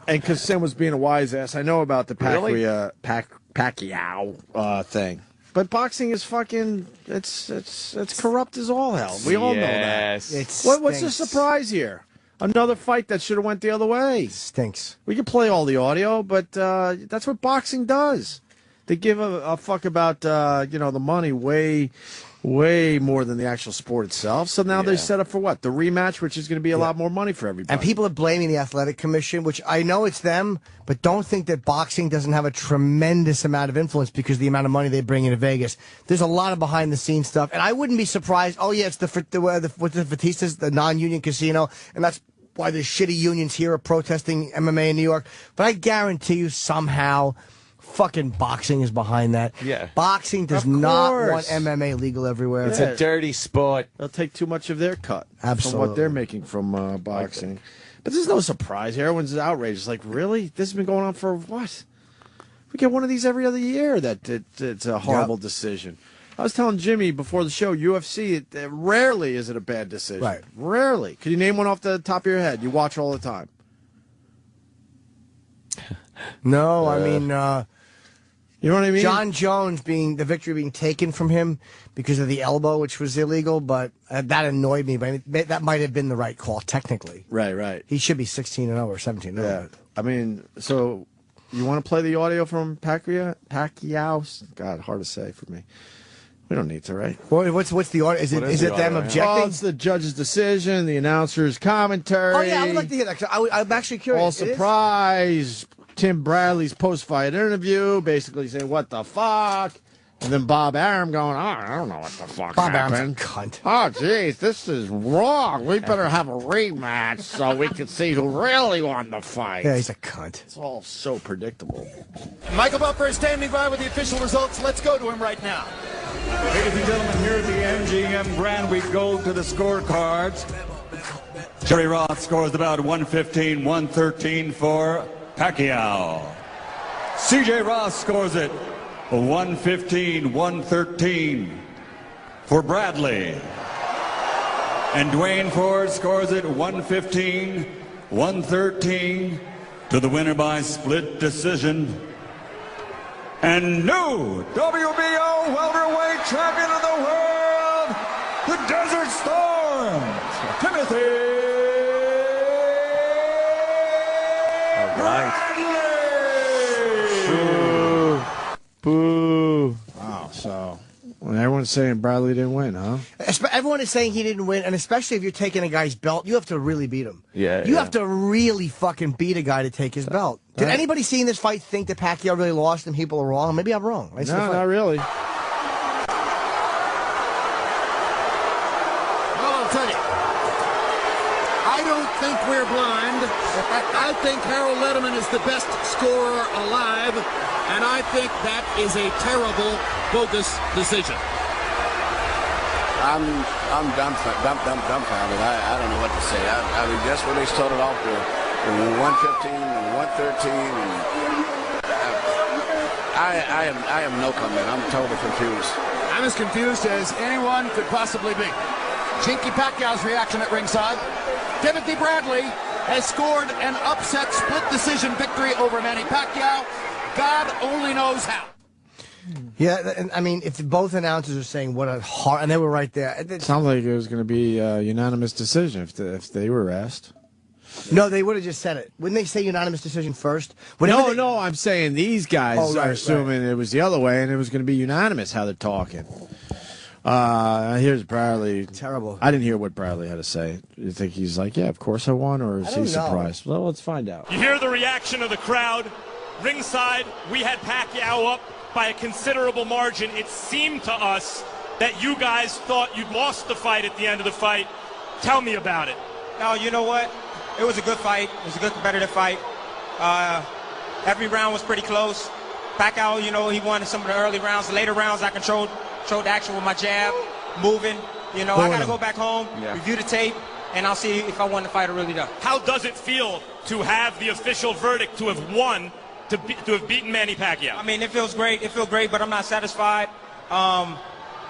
And because Sam was being a wise ass, I know about the Pacquiao thing. But boxing is fucking, it's corrupt as all hell. We all know that. What's the surprise here? Another fight that should have went the other way. Stinks. We can play all the audio, but that's what boxing does. They give a fuck about, the money way more than the actual sport itself. So now they're set up for what? The rematch, which is going to be a lot more money for everybody. And people are blaming the athletic commission, which I know it's them, but don't think that boxing doesn't have a tremendous amount of influence because of the amount of money they bring into Vegas. There's a lot of behind-the-scenes stuff, and I wouldn't be surprised. Oh, yeah, it's the Fertistas, the non-union casino, and that's why the shitty unions here are protesting MMA in New York. But I guarantee you somehow fucking boxing is behind that. Yeah. Boxing does not want MMA legal everywhere. It's a dirty sport. They'll take too much of their cut. Absolutely. From what they're making from boxing. But there's no surprise here. Everyone's outraged. It's like, really? This has been going on for what? We get one of these every other year. It's a horrible decision. I was telling Jimmy before the show, UFC, rarely is it a bad decision. Right. Rarely. Could you name one off the top of your head? You watch all the time. No, I mean... you know what I mean? John Jones the victory being taken from him because of the elbow, which was illegal, but that annoyed me. But that might have been the right call, technically. Right. He should be 16-0 or 17-0. Yeah. I mean, so you want to play the audio from Pacquiao? God, hard to say for me. We don't need to, right? Well, what's the audio? Is it them objecting? Oh, it's the judge's decision, the announcer's commentary. Oh, yeah, I would like to hear that. I'm actually curious. All surprise. Tim Bradley's post-fight interview, basically saying, what the fuck? And then Bob Arum going, I don't know what the fuck happened. Arum's a cunt. Oh, jeez, this is wrong. We better have a rematch so we can see who really won the fight. Yeah, he's a cunt. It's all so predictable. Michael Buffer is standing by with the official results. Let's go to him right now. Ladies and gentlemen, here at the MGM Grand, we go to the scorecards. Jerry Roth scores about 115-113 for Pacquiao. CJ Ross scores it 115-113 for Bradley. And Dwayne Ford scores it 115-113 to the winner by split decision. And new WBO welterweight champion of the world, the Desert Storm, Timothy Boo. Wow, so everyone's saying Bradley didn't win, huh? Everyone is saying he didn't win, and especially if you're taking a guy's belt, you have to really beat him. You have to really fucking beat a guy to take his belt. Did anybody seeing this fight think that Pacquiao really lost and people are wrong? Maybe I'm wrong. No, not really. Well, I'll tell you, I don't think we're blind. I think Harold Letterman is the best scorer alive, and I think that is a terrible, bogus decision. I'm dumbfounded. I don't know what to say. I mean, just when they started off the 115 and 113, and I am no comment. I'm totally confused. I'm as confused as anyone could possibly be. Chinky Pacquiao's reaction at ringside. Timothy Bradley has scored an upset split decision victory over Manny Pacquiao. God only knows how. Yeah, and I mean, if both announcers are saying what a hard, and they were right there. It sounds like it was going to be a unanimous decision if they were asked. No, they would have just said it. Wouldn't they say unanimous decision first? No, I'm saying these guys are assuming it was the other way, and it was going to be unanimous how they're talking. Here's Bradley. Terrible. I didn't hear what Bradley had to say. You think he's like, yeah, of course I won, or is he surprised? Well, let's find out. You hear the reaction of the crowd. Ringside, we had Pacquiao up by a considerable margin. It seemed to us that you guys thought you'd lost the fight at the end of the fight. Tell me about it. No, you know what? It was a good fight. It was a good competitive fight. Every round was pretty close. Pacquiao, you know, he won some of the early rounds. The later rounds, I controlled the action with my jab, moving. You know, I got to go back home, review the tape, and I'll see if I won the fight or really don't. How does it feel to have the official verdict to have won, to have beaten Manny Pacquiao? I mean, it feels great. It feels great, but I'm not satisfied.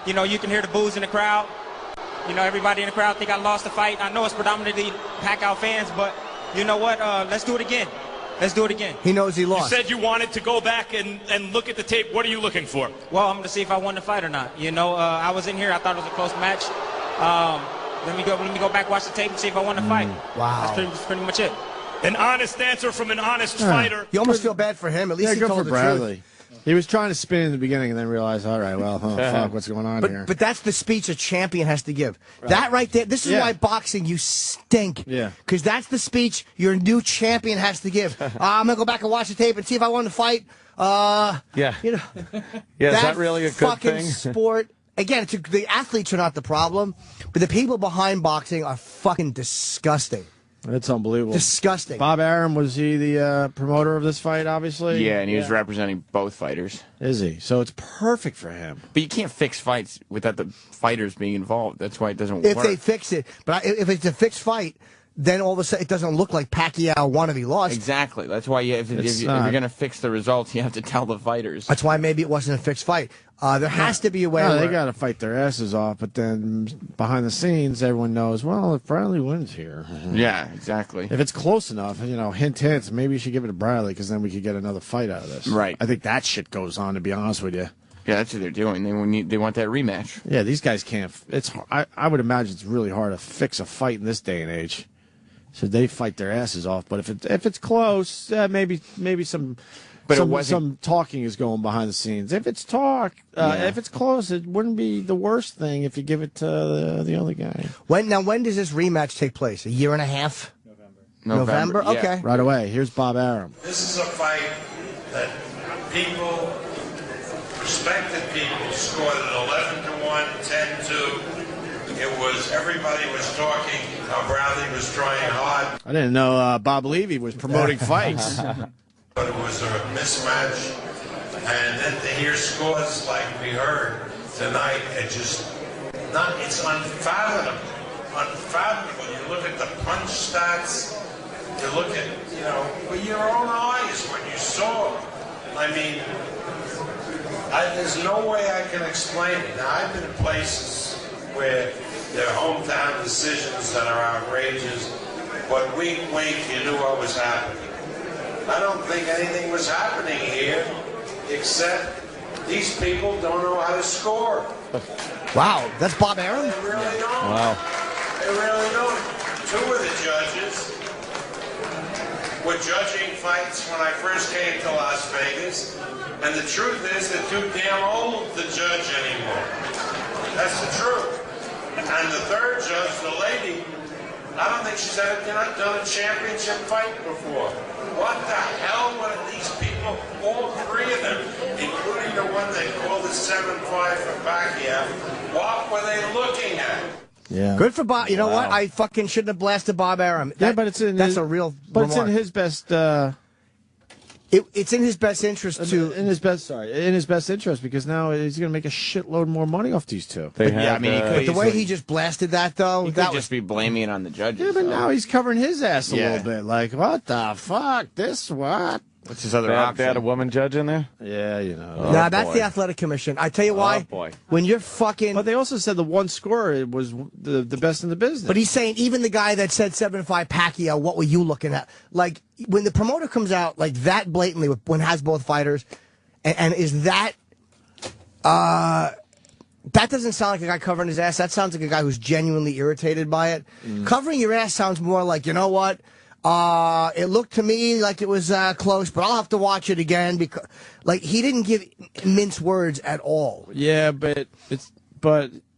You know, you can hear the boos in the crowd. You know, everybody in the crowd think I lost the fight. I know it's predominantly Pacquiao fans, but you know what? Let's do it again. Let's do it again. He knows he You lost. said you wanted to go back and look at the tape. What are you looking for? Well, I'm going to see if I won the fight or not. You know, I was in here. I thought it was a close match. Let me go back, watch the tape, and see if I won the fight. Wow. That's pretty much it. An honest answer from an honest fighter. You almost feel bad for him. At least he good told for the Bradley. truth. He was trying to spin in the beginning and then realized, all right, well, fuck, what's going on here? But that's the speech a champion has to give. Right. That right there, this is why boxing, you stink. Yeah. Because that's the speech your new champion has to give. I'm going to go back and watch the tape and see if I won the fight. Yeah. You know, is that really a good fucking thing? sport. Again, the athletes are not the problem, but the people behind boxing are fucking disgusting. It's unbelievable. Disgusting. Bob Arum, was he the promoter of this fight, obviously? Yeah, and he was representing both fighters. Is he? So it's perfect for him. But you can't fix fights without the fighters being involved. That's why it doesn't If work. they fix it. But if it's a fixed fight, then all of a sudden it doesn't look like Pacquiao won if he lost. Exactly. That's why if you're going to fix the results, you have to tell the fighters. That's why maybe it wasn't a fixed fight. There has to be a way. No, where they got to fight their asses off, but then behind the scenes, everyone knows, well, if Bradley wins here. Yeah, exactly. If it's close enough, hint, maybe you should give it to Bradley because then we could get another fight out of this. Right. I think that shit goes on, to be honest with you. Yeah, that's what they're doing. They want that rematch. Yeah, these guys can't. I would imagine it's really hard to fix a fight in this day and age. So they fight their asses off. But if it's close, maybe some. But some talking is going behind the scenes. If it's if it's close, it wouldn't be the worst thing if you give it to the other guy. When does this rematch take place? A year and a half? November? Yeah. Okay. Right away. Here's Bob Arum. This is a fight that respected people, scored it 11-1, 10-2. Everybody was talking how Bradley was trying hard. I didn't know Bob Levy was promoting fights. But it was a mismatch, and then to hear scores like we heard tonight, it's unfathomable. Unfathomable. You look at the punch stats, you look at, with your own eyes when you saw it. I mean, there's no way I can explain it. Now, I've been in places where there are hometown decisions that are outrageous, but wink, you knew what was happening. I don't think anything was happening here, except these people don't know how to score. Wow, that's Bob Arum? They really don't. Wow. They really don't. Two of the judges were judging fights when I first came to Las Vegas, and the truth is they're too damn old to judge anymore. That's the truth. And the third judge, the lady, I don't think she's ever done a championship fight before. What the hell were these people, all three of them, including the one they called the 7-5 for Pacquiao, what were they looking at? Yeah. Good for Bob. You know what? I fucking shouldn't have blasted Bob Arum. But it's in that's a real But remark. it's in his best... it's in his best interest to... In his best interest, because now he's going to make a shitload more money off these two. But the way he just blasted that, though... He could just be blaming it on the judges. Yeah, but now he's covering his ass a Yeah. little bit. Like, what the fuck? This what? What's his other They option? had a woman judge in there? Yeah, Nah, that's the athletic commission. I tell you why. Oh, boy. When you're fucking... But they also said the one scorer was the best in the business. But he's saying even the guy that said 7-5 Pacquiao, what were you looking at? Like, when the promoter comes out like that blatantly, when has both fighters, and is that... that doesn't sound like a guy covering his ass. That sounds like a guy who's genuinely irritated by it. Covering your ass sounds more like, you know what? It looked to me like it was close, but I'll have to watch it again because, like, he didn't give mince words at all. Yeah, but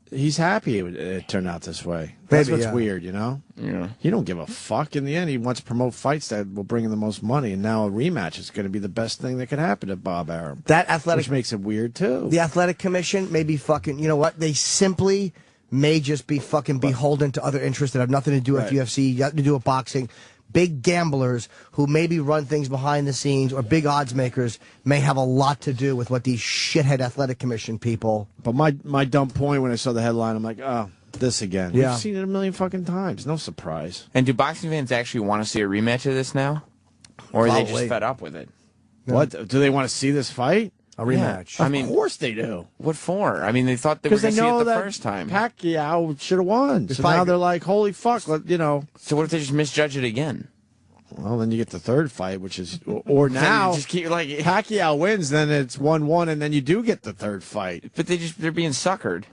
he's happy it turned out this way. That's Maybe, what's yeah. weird, you know? Yeah. He don't give a fuck. In the end, he wants to promote fights that will bring in the most money, and now a rematch is going to be the best thing that could happen to Bob Arum. That athletic, which makes it weird too. The athletic commission may be fucking. You know what? They simply may just be fucking beholden to other interests that have nothing to do with UFC, nothing to do with boxing. Big gamblers who maybe run things behind the scenes, or big odds makers, may have a lot to do with what these shithead athletic commission people. But my dumb point when I saw the headline, I'm like, oh, this again. Yeah. We've seen it a million fucking times. No surprise. And do boxing fans actually want to see a rematch of this now? Or are they Probably. just fed up with it? What? Do they want to see this fight? A rematch. I Of mean, course they do. what for? I mean, they thought they were Because going they to see know it the that first time. Pacquiao should have won. So probably- now they're like, holy fuck, So what if they just misjudge it again? Well, then you get the third fight, which is, or now, just keep, like, Pacquiao wins, then it's 1-1, and then you do get the third fight. But they're being suckered.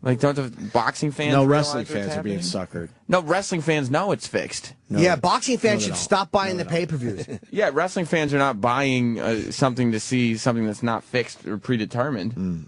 Like, don't the boxing fans? No, realize wrestling what's fans are being happening? suckered. No, wrestling fans know it's fixed. No, yeah, boxing fans they should don't. stop buying the pay-per-views. Yeah, wrestling fans are not buying something to see something that's not fixed or predetermined.